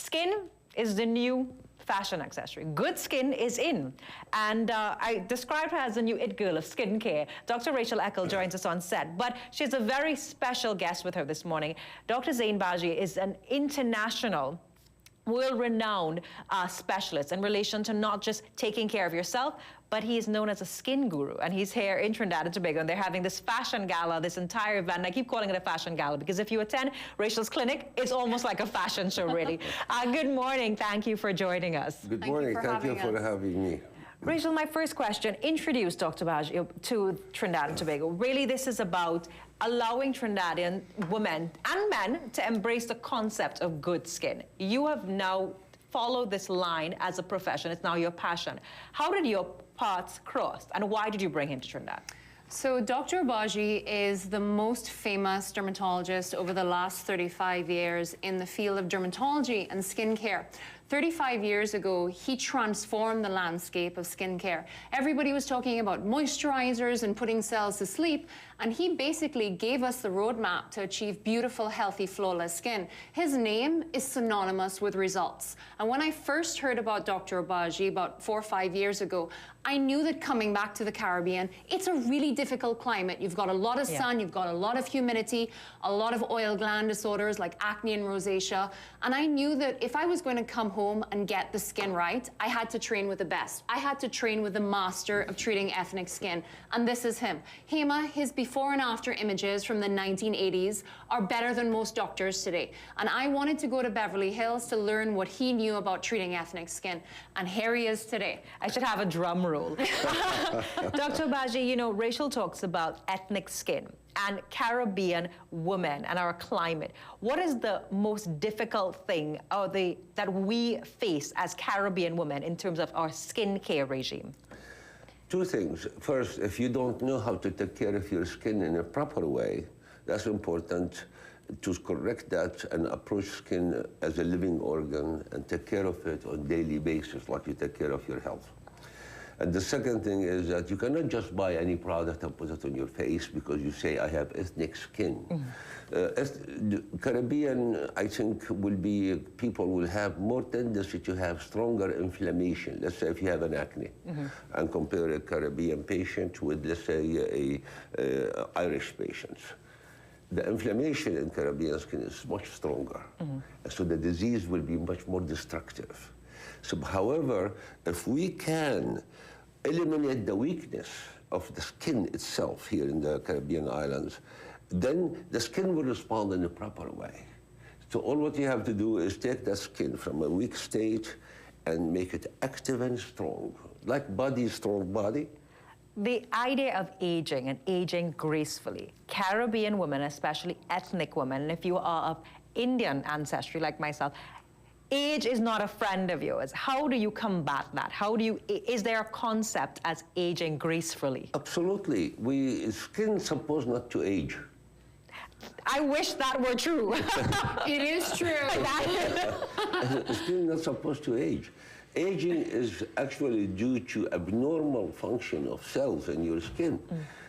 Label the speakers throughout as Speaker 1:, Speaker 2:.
Speaker 1: Skin is the new fashion accessory. Good skin is in. And I described her as the new it girl of skincare. Dr. Rachael Eckel joins us on set, but she's a very special guest with her this morning. Dr. Zein is an international world-renowned specialist in relation to not just taking care of yourself, but he is known as a skin guru, and he's here in Trinidad and Tobago, and they're having this fashion gala, this entire event, and I keep calling it a fashion gala because if you attend Rachael's clinic, it's almost like a fashion show, really. Good morning, thank you for joining us.
Speaker 2: Good morning, thank you for having me.
Speaker 1: Rachael, my first question, introduce Dr. Obagi to Trinidad and Tobago. Really, this is about allowing Trinidadian women and men to embrace the concept of good skin. You have now followed this line as a profession. It's now your passion. How did your paths cross, and why did you bring him to Trinidad?
Speaker 3: So Dr. Obagi is the most famous dermatologist over the last 35 years in the field of dermatology and skincare. 35 years ago, he transformed the landscape of skincare. Everybody was talking about moisturizers and putting cells to sleep, and he basically gave us the roadmap to achieve beautiful, healthy, flawless skin. His name is synonymous with results. And when I first heard about Dr. Obagi about 4 or 5 years ago, I knew that coming back to the Caribbean, it's a really difficult climate. You've got a lot of sun, you've got a lot of humidity, a lot of oil gland disorders like acne and rosacea. And I knew that if I was going to come home and get the skin right, I had to train with the best. I had to train with the master of treating ethnic skin. And this is him. Hema, his before and after images from the 1980s are better than most doctors today. And I wanted to go to Beverly Hills to learn what he knew about treating ethnic skin. And here he is today.
Speaker 1: I should have a drum roll. Dr. Obagi, you know, Rachael talks about ethnic skin and Caribbean women and our climate. What is the most difficult thing that we face as Caribbean women in terms of our skincare regime?
Speaker 2: Two things. First, if you don't know how to take care of your skin in a proper way, that's important to correct that and approach skin as a living organ and take care of it on a daily basis like you take care of your health. And the second thing is that you cannot just buy any product and put it on your face because you say, I have ethnic skin. Caribbean, I think, people will have more tendency to have stronger inflammation. Let's say if you have an acne and compare a Caribbean patient with, let's say, Irish patients. The inflammation in Caribbean skin is much stronger. So the disease will be much more destructive. So, however, if we can eliminate the weakness of the skin itself here in the Caribbean islands, then the skin will respond in a proper way. So all what you have to do is take that skin from a weak state and make it active and strong, like strong body.
Speaker 1: The idea of aging and aging gracefully, Caribbean women, especially ethnic women, and if you are of Indian ancestry like myself, age is not a friend of yours. How do you combat that? Is there a concept as aging gracefully?
Speaker 2: Absolutely. Skin is supposed not to age.
Speaker 1: I wish that were true.
Speaker 3: It is true.
Speaker 2: Skin is not supposed to age. Aging is actually due to abnormal function of cells in your skin.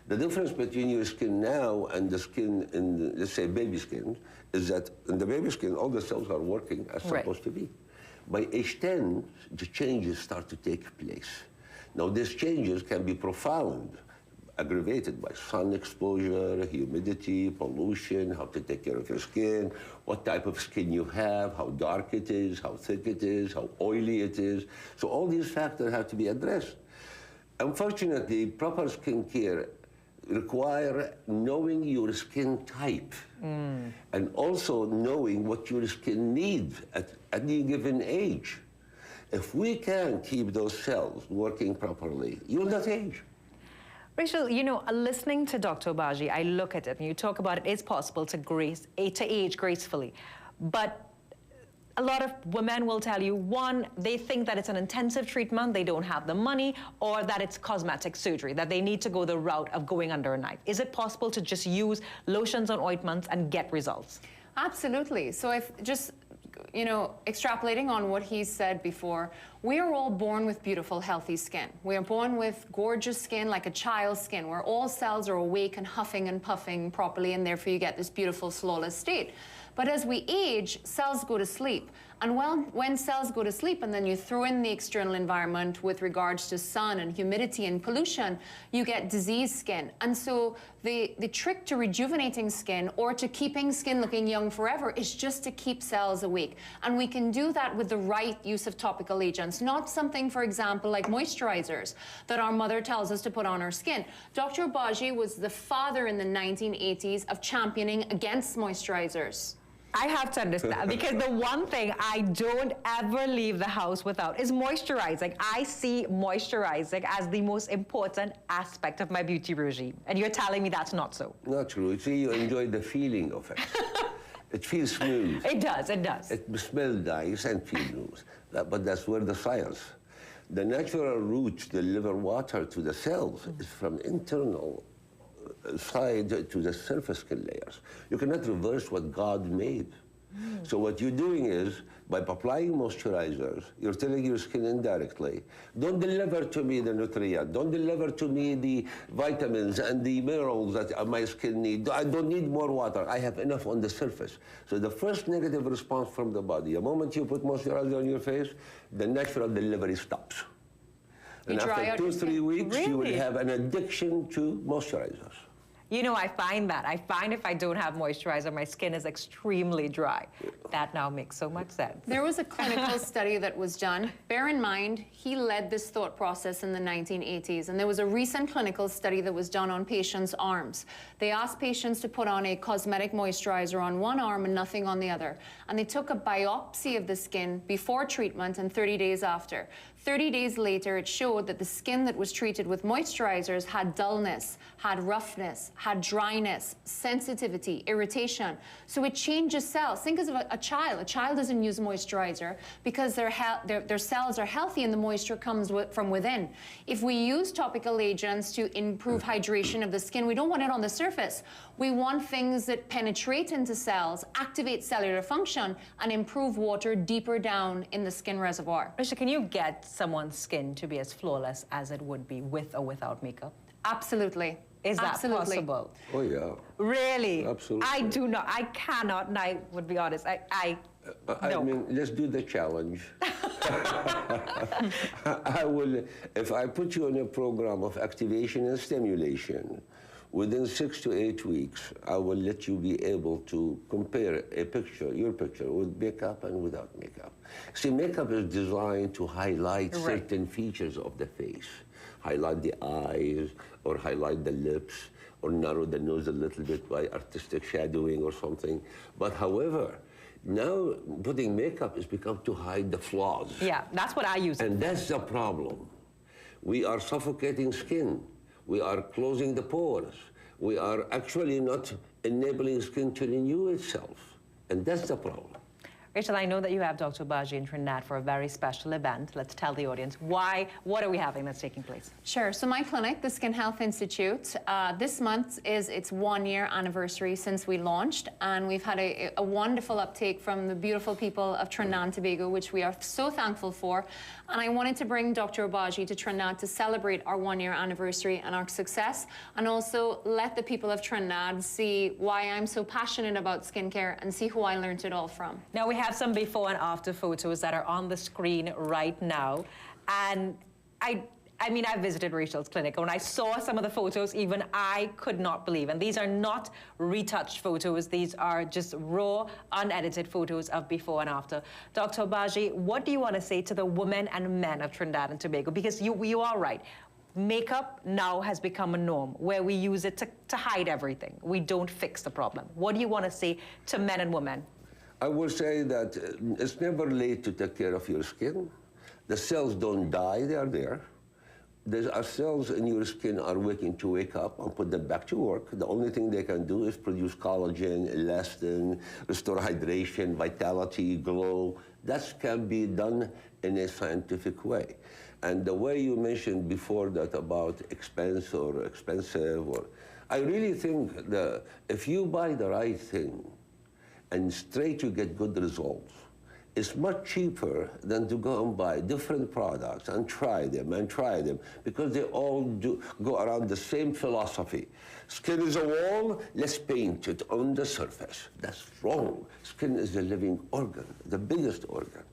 Speaker 2: The difference between your skin now and the skin in, let's say, baby skin, is that in the baby skin, all the cells are working as supposed to be. By age 10, the changes start to take place. Now, these changes can be profound, aggravated by sun exposure, humidity, pollution, how to take care of your skin, what type of skin you have, how dark it is, how thick it is, how oily it is. So all these factors have to be addressed. Unfortunately, proper skin care require knowing your skin type and also knowing what your skin needs at any given age. If we can keep those cells working properly, you will not age.
Speaker 1: Rachael, you know, listening to Dr. Obagi, I look at it and you talk about it is possible to age gracefully, but a lot of women will tell you, one, they think that it's an intensive treatment, they don't have the money, or that it's cosmetic surgery, that they need to go the route of going under a knife. Is it possible to just use lotions and ointments and get results?
Speaker 3: Absolutely. So if just, you know, extrapolating on what he said before, we are all born with beautiful, healthy skin. We are born with gorgeous skin, like a child's skin, where all cells are awake and huffing and puffing properly, and therefore you get this beautiful, flawless state. But as we age, cells go to sleep. And when cells go to sleep and then you throw in the external environment with regards to sun and humidity and pollution, you get diseased skin. And so the trick to rejuvenating skin or to keeping skin looking young forever is just to keep cells awake. And we can do that with the right use of topical agents, not something, for example, like moisturizers that our mother tells us to put on our skin. Dr. Obagi was the father in the 1980s of championing against moisturizers.
Speaker 1: I have to understand, because the one thing I don't ever leave the house without is moisturizing. I see moisturizing as the most important aspect of my beauty regime. And you're telling me that's not so.
Speaker 2: Not true. See, you enjoy the feeling of it. It feels smooth.
Speaker 1: It does, it does.
Speaker 2: It smells nice and feels smooth. But that's where the science. The natural route to deliver water to the cells is from internal side to the surface skin layers. You cannot reverse what God made. So what you're doing is, by applying moisturizers, you're telling your skin indirectly, don't deliver to me the nutrient, don't deliver to me the vitamins and the minerals that my skin needs. I don't need more water. I have enough on the surface. So the first negative response from the body, the moment you put moisturizer on your face, the natural delivery stops. And after 2-3 weeks, you will have an addiction to moisturizers.
Speaker 1: You know, I find that. I find if I don't have moisturizer, my skin is extremely dry. That now makes so much sense.
Speaker 3: There was a clinical study that was done. Bear in mind, he led this thought process in the 1980s, and there was a recent clinical study that was done on patients' arms. They asked patients to put on a cosmetic moisturizer on one arm and nothing on the other. And they took a biopsy of the skin before treatment and 30 days after. 30 days later, it showed that the skin that was treated with moisturizers had dullness, had roughness, had dryness, sensitivity, irritation. So it changes cells. Think of a child. A child doesn't use moisturizer because their cells are healthy and the moisture comes from within. If we use topical agents to improve hydration of the skin, we don't want it on the surface. We want things that penetrate into cells, activate cellular function, and improve water deeper down in the skin reservoir.
Speaker 1: Rachael, can you get someone's skin to be as flawless as it would be with or without makeup?
Speaker 3: Absolutely.
Speaker 1: Is that possible?
Speaker 2: Oh, yeah.
Speaker 1: Really?
Speaker 2: Absolutely.
Speaker 1: I do not. I cannot, and I would be honest. I
Speaker 2: mean, let's do the challenge. I will, if I put you on a program of activation and stimulation, within 6 to 8 weeks, I will let you be able to compare a picture, your picture, with makeup and without makeup. See, makeup is designed to highlight certain features of the face. Highlight the eyes, or highlight the lips, or narrow the nose a little bit by artistic shadowing or something. But however, now putting makeup has become to hide the flaws.
Speaker 1: Yeah, that's what I use.
Speaker 2: And that's the problem. We are suffocating skin. We are closing the pores. We are actually not enabling skin to renew itself. And that's the problem.
Speaker 1: Rachael, I know that you have Dr. Obagi in Trinidad for a very special event. Let's tell the audience why, what are we having that's taking place?
Speaker 3: Sure. So my clinic, the Skin Health Institute, this month is its 1-year anniversary since we launched, and we've had a wonderful uptake from the beautiful people of Trinidad and Tobago, which we are so thankful for. And I wanted to bring Dr. Obagi to Trinidad to celebrate our 1-year anniversary and our success, and also let the people of Trinidad see why I'm so passionate about skincare and see who I learned it all from.
Speaker 1: Now, we have some before and after photos that are on the screen right now. And I mean, I visited Rachael's clinic. When I saw some of the photos, even I could not believe. And these are not retouched photos. These are just raw, unedited photos of before and after. Dr. Obagi, what do you want to say to the women and men of Trinidad and Tobago? Because you are right. Makeup now has become a norm where we use it to hide everything. We don't fix the problem. What do you want to say to men and women?
Speaker 2: I will say that it's never late to take care of your skin. The cells don't die, they are there. Our cells in your skin are waiting to wake up and put them back to work. The only thing they can do is produce collagen, elastin, restore hydration, vitality, glow. That can be done in a scientific way. And the way you mentioned before that about expense or expensive, I really think that if you buy the right thing, and straight you get good results. It's much cheaper than to go and buy different products and try them, because they all go around the same philosophy. Skin is a wall, let's paint it on the surface. That's wrong. Skin is a living organ, the biggest organ.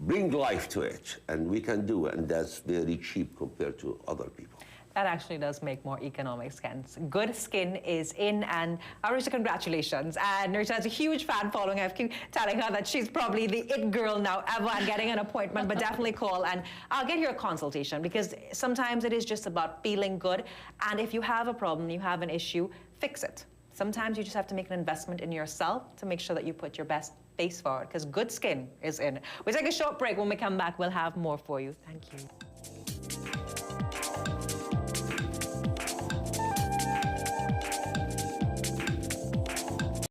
Speaker 2: Bring life to it, and we can do it, and that's very cheap compared to other people.
Speaker 1: That actually does make more economic sense. Good skin is in, and Risha, congratulations. And Risha has a huge fan following. I keep telling her that she's probably the it girl now ever and getting an appointment, but definitely call and I'll get you a consultation, because sometimes it is just about feeling good. And if you have a problem, you have an issue, fix it. Sometimes you just have to make an investment in yourself to make sure that you put your best face forward, because good skin is in. We'll take a short break. When we come back, we'll have more for you. Thank you.